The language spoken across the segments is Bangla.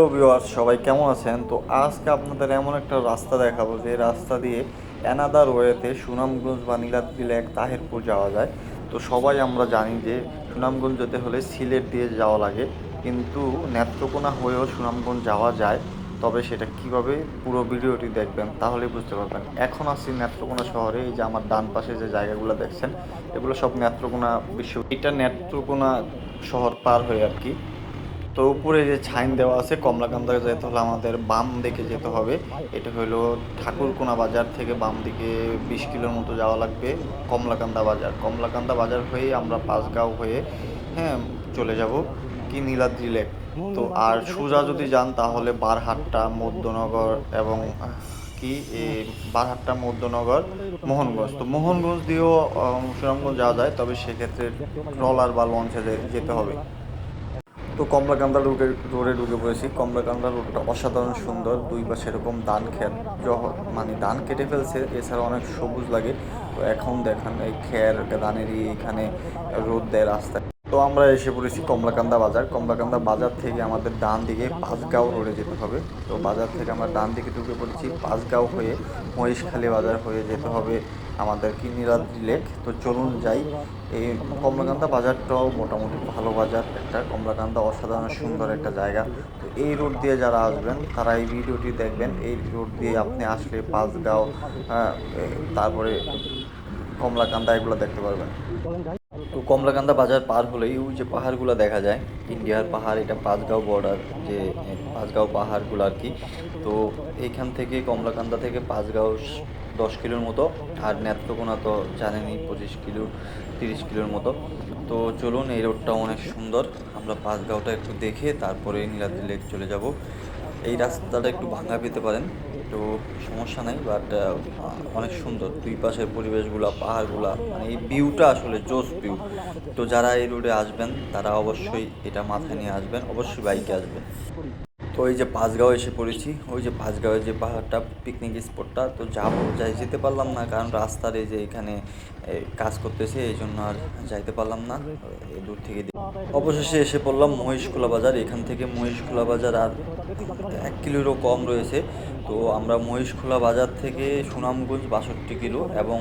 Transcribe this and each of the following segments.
হ্যালো ভিউয়ার্স, সবাই কেমন আছেন? তো আজকে আপনাদের এমন একটা রাস্তা দেখাবো যে রাস্তা দিয়ে অ্যানাদার ওয়েতে সুনামগঞ্জ বা নীলাদ্রি লেক তাহিরপুর যাওয়া যায়। তো সবাই আমরা জানি যে সুনামগঞ্জ যেতে হলে সিলেট দিয়ে যাওয়া লাগে, কিন্তু নেত্রকোনা হয়েও সুনামগঞ্জ যাওয়া যায়। তবে সেটা কিভাবে, পুরো ভিডিওটি দেখবেন তাহলে বুঝতে পারবেন। এখন আছি নেত্রকোনা শহরে। এই যে আমার ডান পাশে যে জায়গাগুলো দেখছেন, এগুলো সব নেত্রকোনা এটা নেত্রকোনা শহর পার হয়ে আর কি। তো উপরে যে ছাইন দেওয়া আছে, কমলাকান্দা যেতে হলে আমাদের বাম দিকে যেতে হবে। এটা হলো ঠাকুরকোনা বাজার থেকে বাম দিকে 20 কিলোর মতো যাওয়া লাগবে। কমলাকান্দা বাজার হয়ে আমরা পাঁচগাঁও হয়ে, হ্যাঁ, চলে যাব কি নীলাদ্রি লেক। তো আর সোজা যদি যান তাহলে বারহাট্টা, মধ্যনগর এবং কি এই বারহাট্টা, মধ্যনগর, মোহনগঞ্জ। তো মোহনগঞ্জ দিয়েও সুনামগঞ্জ যাওয়া যায়, তবে সেক্ষেত্রে ট্রলার বা লঞ্চে যেতে হবে। তো কমলাকান্দা রোডে ঢুকে পড়েছি। কমলাকান্দা রোডটা অসাধারণ সুন্দর, দুই পাশে এরকম ধান ক্ষেত, মানে ধান কেটে ফেলছে, এছাড়া অনেক সবুজ লাগে। তো এখন দেখেন এই ধানেরই এখানে রোদ দেয় রাস্তায়। তো আমরা এসে পড়েছি কমলাকান্দা বাজার। কমলাকান্দা বাজার থেকে আমাদের ডান দিকে পাঁচগাঁও রোডে যেতে হবে। তো বাজার থেকে আমরা ডান দিকে ঢুকে পড়েছি, পাঁচগাঁও হয়ে মহেশখালী বাজার হয়ে যেতে হবে আমাদের কি নীলাদ্রি লেক। তো চলুন যাই। এই কমলাকান্দা বাজারটাও মোটামুটি ভালো বাজার একটা। কমলাকান্দা অসাধারণ সুন্দর একটা জায়গা। তো এই রোড দিয়ে যারা আসবেন তারা এই ভিডিওটি দেখবেন। এই রোড দিয়ে আপনি আসলে পাঁচগাঁও, তারপরে কমলাকান্দা এগুলো দেখতে পারবেন। তো কমলাকান্দা বাজার পার হলেই ওই যে পাহাড়গুলো দেখা যায়, ইন্ডিয়ার পাহাড়, এটা পাঁচগাঁও বর্ডার, যে পাঁচগাঁও পাহাড়গুলো আর কি। তো এইখান থেকে কমলাকান্দা থেকে পাঁচগাঁও 10 কিলোর মতো, আর নেত্রকোনা তো জানেনই 25 কিলো 30 কিলোর মতো। তো চলুন, এই রোডটা অনেক সুন্দর। আমরা পাঁচগাঁওটা একটু দেখে তারপরে নীলাদ্রি লেক চলে যাব। এই রাস্তাটা একটু ভাঙা পেতে পারেন, তো সমস্যা নাই, বাট অনেক সুন্দর দুই পাশের পরিবেশগুলা, পাহাড়গুলা, মানে এই ভিউটা আসলে জোস ভিউ। তো যারা এই রোডে আসবেন তারা অবশ্যই এটা মাথায় নিয়ে আসবেন, অবশ্যই বাইকে আসবেন। তো এই যে পাঁচগাঁও এসে পড়েছি, ওই যে পাঁচগাঁওয়ের যে পাহাড়টা, পিকনিক স্পটটা। তো যেতে পারলাম না, কারণ রাস্তার এই যে এখানে কাজ করতেছে, এই জন্য আর যাইতে পারলাম না দূর থেকে। অবশেষে এসে পড়লাম মহিষখোলা বাজার। এখান থেকে মহিষখোলা বাজার আর 1 কিলোরও কম রয়েছে। তো আমরা মহিষখোলা বাজার থেকে সুনামগঞ্জ 62 কিলো এবং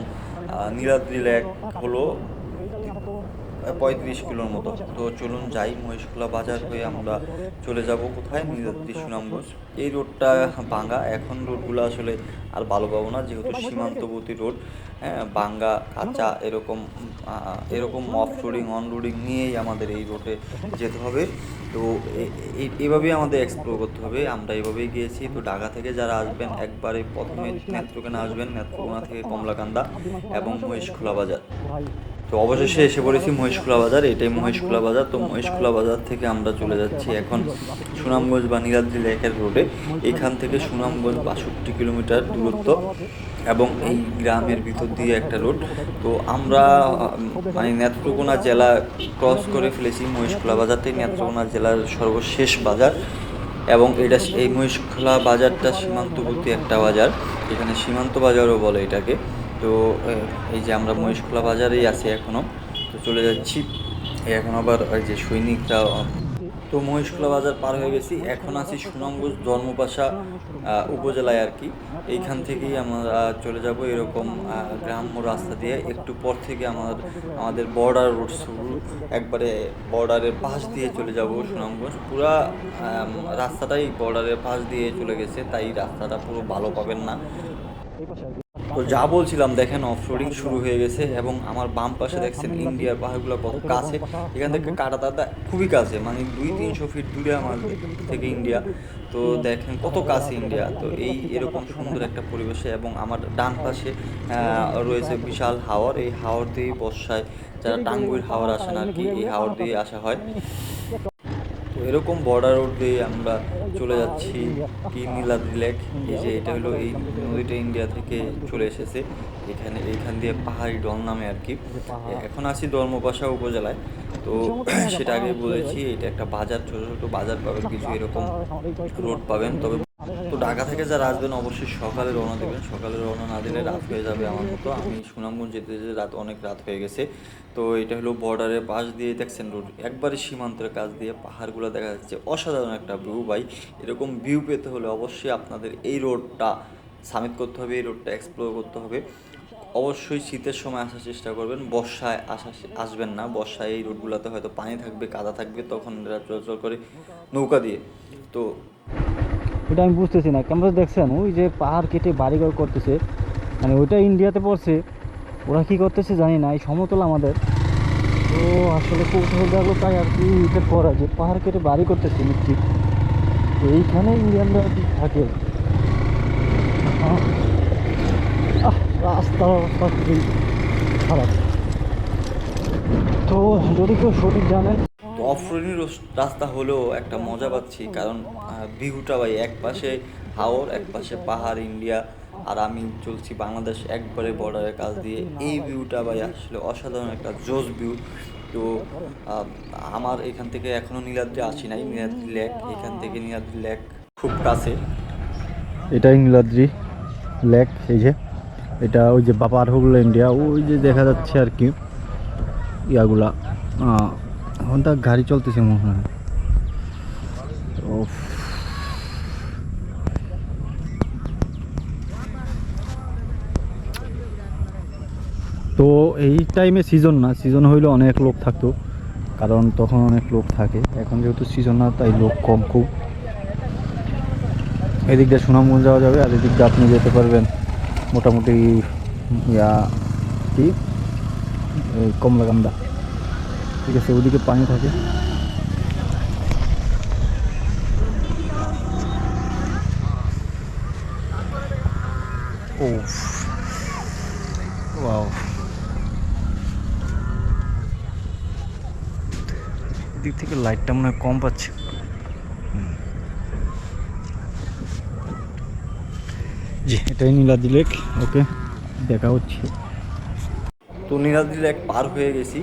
নীলাদ্রি লেক হলো 35 কিলোর মতো। তো চলুন যাই, মহেশখোলা বাজার হয়ে আমরা চলে যাব কোথায়, নীলাদ্রি সুনামগঞ্জ। এই রোডটা ভাঙা, এখন রোডগুলো আসলে আর ভালো পাবো না, যেহেতু সীমান্তবর্তী রোড। হ্যাঁ, ভাঙ্গা কাঁচা এরকম এরকম অফ রোডিং অন রোডিং নিয়েই আমাদের এই রোডে যেতে হবে। তো এইভাবেই আমাদের এক্সপ্লোর করতে হবে। আমরা এইভাবেই গিয়েছি। তো ঢাকা থেকে যারা আসবেন একবারে প্রথমে নেত্রকোনা আসবেন, নেত্রকোনা থেকে কমলাকান্দা এবং মহেশখোলা বাজার। তো অবশেষে এসে পড়েছি মহেশখোলা বাজার, এটাই মহেশখোলা বাজার। তো মহেশখোলা বাজার থেকে আমরা চলে যাচ্ছি এখন সুনামগঞ্জ বা নীলাদ্রি লেকের রোডে। এখান থেকে সুনামগঞ্জ 62 কিলোমিটার দূরত্ব এবং এই গ্রামের ভিতর দিয়ে একটা রোড। তো আমরা মানে নেত্রকোনা জেলা ক্রস করে ফেলেছি। মহেশখোলা বাজারটাই নেত্রকোনা জেলার সর্বশেষ বাজার এবং এটা এই মহেশখোলা বাজারটা সীমান্তবর্তী একটা বাজার, এখানে সীমান্ত বাজারও বলে এটাকে। তো এই যে আমরা মহেশখোলা বাজারেই আছি এখনও। তো চলে যাচ্ছি, এখন আবার ওই যে সৈনিকরা। তো মহেশখোলা বাজার পার হয়ে গেছি, এখন আছি সুনামগঞ্জ ধর্মপাশা উপজেলায় আর কি। এইখান থেকেই আমরা চলে যাব এরকম গ্রাম্য রাস্তা দিয়ে। একটু পর থেকে আমাদের বর্ডার রোড শুরু, একবারে বর্ডারের পাশ দিয়ে চলে যাব সুনামগঞ্জ। পুরা রাস্তাটাই বর্ডারের পাশ দিয়ে চলে গেছে, তাই রাস্তাটা পুরো ভালো পাবেন না। তো যা বলছিলাম, দেখেন অফরোডিং শুরু হয়ে গেছে এবং আমার বাম পাশে দেখছেন ইন্ডিয়ার পাহাড়গুলো কত কাছে। এখান থেকে কাটাতারটা খুবই কাছে, মানে 200-300 ফিট দূরে আমার থেকে ইন্ডিয়া। তো দেখেন কত কাছে ইন্ডিয়া। তো এরকম সুন্দর একটা পরিবেশে এবং আমার ডান পাশে রয়েছে বিশাল হাওর। এই হাওর দিয়েই বর্ষায় যারা টাঙ্গুইর হাওর আসেন আর কি, এই হাওর দিয়ে আসা হয়। তো এরকম বর্ডার রোড দিয়ে আমরা চলে যাচ্ছি কি নীলাদ্রি লেক। এই যে এটা হলো, এই নদীটা ইন্ডিয়া থেকে চলে এসেছে এইখান দিয়ে পাহাড়ি ডল নামে আর কি। এখন আছি ধর্মপাশা উপজেলায়। তো সেটা আগে বলেছি, এটা একটা বাজার, ছোটো ছোটো বাজার পাবেন, কিছু এরকম রোড পাবেন। তবে তো ঢাকা থেকে যারা আসবেন অবশ্যই সকালে রওনা দেবেন, সকালে রওনা না দিলে রাত হয়ে যাবে আমার মতো। আমি সুনামগঞ্জ যেতে যেতে অনেক রাত হয়ে গেছে। তো এটা হলো বর্ডারের পাশ দিয়ে দেখছেন রোড, একবারে সীমান্তের কাছ দিয়ে পাহাড়গুলো দেখা যাচ্ছে, অসাধারণ একটা ভিউ ভাই। এরকম ভিউ পেতে হলে অবশ্যই আপনাদের এই রোডটা সামিট করতে হবে, এই রোডটা এক্সপ্লোর করতে হবে। অবশ্যই শীতের সময় আসার চেষ্টা করবেন, বর্ষায় আসবেন না। বর্ষায় এই রোডগুলোতে হয়তো পানি থাকবে, কাদা থাকবে, তখন এরা চলাচল করে নৌকা দিয়ে। তো ওটা আমি বুঝতেছি না, কেমন দেখছেন ওই যে পাহাড় কেটে বাড়িঘর করতেছে, মানে ওইটা ইন্ডিয়াতে পড়ছে, ওরা কি করতেছে জানি না। এই সমতল আমাদের, তো আসলে কৌতূহল জাগলো তাই আর কি এটা করা, যে পাহাড় কেটে বাড়ি করতেছে নিশ্চিত এইখানে ইন্ডিয়ানরা আর কি থাকে। রাস্তা খুবই খারাপ, তো যদি কেউ সঠিক জানেন। তো অফ রোডিং রাস্তা হলেও একটা মজা পাচ্ছি, কারণ ভিউটা ভাই, এক পাশে হাওর, এক পাশে পাহাড় ইন্ডিয়া, আর আমি চলছি বাংলাদেশ একবারে বর্ডারের কাছ দিয়ে। এই ভিউটা ভাই আসলে অসাধারণ একটা জোস ভিউ। তো আমার এখান থেকে এখনও নীলাদ্রি আসি নাই, নীলাদ্রি লেক, এখান থেকে নীলাদ্রি লেক খুব কাছে। এটাই নীলাদ্রি লেক, এই যে এটা ওই যে বাপার হগুলো ইন্ডিয়া, ওই যে দেখা যাচ্ছে আর কি ইয়াগুলা। ওখানটা গাড়ি চলতেছে মনে হয়। তো এই টাইমে সিজন না, সিজন হইলে অনেক লোক থাকতো, কারণ তখন অনেক লোক থাকে। এখন যেহেতু সিজন না তাই লোক কম খুব। এদিক দিয়ে সুনামগঞ্জ যাওয়া যাবে, আর এদিক দিয়ে আপনি যেতে পারবেন মোটামুটি ইয়া কি কমলাকান্দা, ঠিক আছে, ওদিকে পানি থাকে। ও ওয়াও, এদিক থেকে লাইটটা মনে হয় কম পাচ্ছে। জি, এটাই নীলাদ্রি লেক। ওকে, দেখা হচ্ছে। তো নীলাদ্রি লেক পার হয়ে গেছি,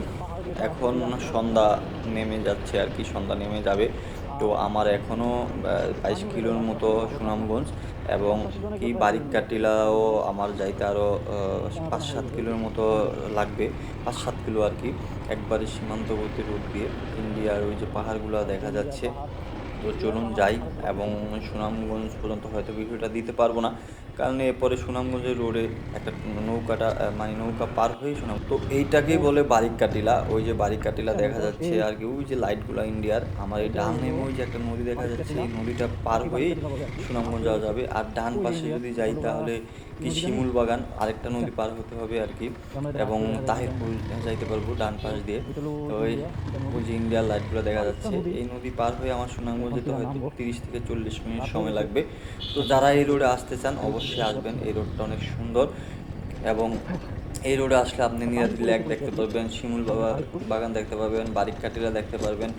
এখন সন্ধ্যা নেমে যাচ্ছে আর কি, সন্ধ্যা নেমে যাবে। তো আমার এখনও 22 কিলোর মতো সুনামগঞ্জ, এবং কি বারিককাটিলাও আমার যাইতে আরও 5-7 কিলোর মতো লাগবে, 5-7 কিলো আর কি, একবারে সীমান্তবর্তী রোড দিয়ে ইন্ডিয়ার ওই যে পাহাড়গুলো দেখা যাচ্ছে। তো চলুন যাই, এবং সুনামগঞ্জ পর্যন্ত হয়তো ভিডিওটা দিতে পারবো না, কারণ এরপরে সুনামগঞ্জের রোডে একটা নৌকাটা মানে নৌকা পার হয়ে সুনাম, তো এইটাকেই বলে বারিককাটিলা। ওই যে বারিককাটিলা দেখা যাচ্ছে আর কি, ওই যে লাইটগুলো ইন্ডিয়ার। আমার এই ডান নেমে ওই যে একটা নদী দেখা যাচ্ছে, এই নদীটা পার হয়েই সুনামগঞ্জ যাওয়া যাবে। আর ডান পাশে যদি যাই তাহলে কি শিমুল বাগান, আরেকটা নদী পার হতে হবে আর কি, এবং তাহিরপুর যাইতে পারবো ডান পাশ দিয়ে। তো ওই যে ইন্ডিয়ার লাইটগুলো দেখা যাচ্ছে, এই নদী পার হয়ে আমার সুনামগঞ্জ যেতে হয়তো 30 থেকে 40 মিনিট সময় লাগবে। তো যারা এই রোডে আসতে চান অবশ্যই আসবেন, এই রোডটা অনেক সুন্দর। এবং এই রোডে আসলে আপনি নীলাদ্রি লেক দেখতে পারবেন, শিমুল বাগান দেখতে পারবেন, বারিককাটিলা দেখতে পারবেন,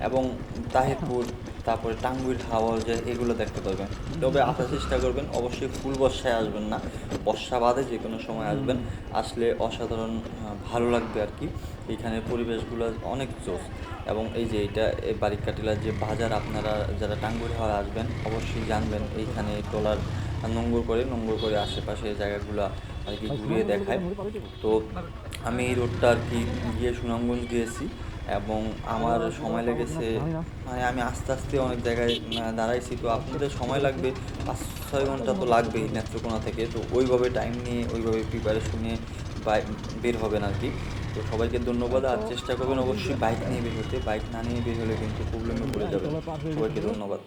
এবং তাহিরপুর, তারপরে টাঙ্গুইর হাওর যে এগুলো দেখতে পারবেন। তবে আসার চেষ্টা করবেন, অবশ্যই ফুল বর্ষায় আসবেন না, বর্ষা বাদে যে কোনো সময় আসবেন, আসলে অসাধারণ ভালো লাগবে আর কি। এইখানের পরিবেশগুলো অনেক জোস। এবং এই যে এইটা এই বারিককাটিলার যে বাজার, আপনারা যারা টাঙ্গুইর হাওর আসবেন অবশ্যই জানবেন, এইখানে ট্রলার নোঙ্গর করে আশেপাশে জায়গাগুলো আর কি ঘুরিয়ে দেখায়। তো আমি এই রোডটা আর কি গিয়ে সুনামগঞ্জ গিয়েছি, এবং আমার সময় লেগেছে, মানে আমি আস্তে আস্তে অনেক জায়গায় দাঁড়াইছি। তো আপনাদের সময় লাগবে 5-6 ঘন্টা তো লাগবেই নেত্রকোনা থেকে। তো ওইভাবে টাইম নিয়ে, ওইভাবে প্রিপারেশন নিয়ে বের হবেন আর কি। তো সবাইকে ধন্যবাদ, আর চেষ্টা করবেন অবশ্যই বাইক নিয়ে বের হতে, বাইক না নিয়ে বের হলে কিন্তু প্রবলেমে পড়ে যাবে। সবাইকে ধন্যবাদ।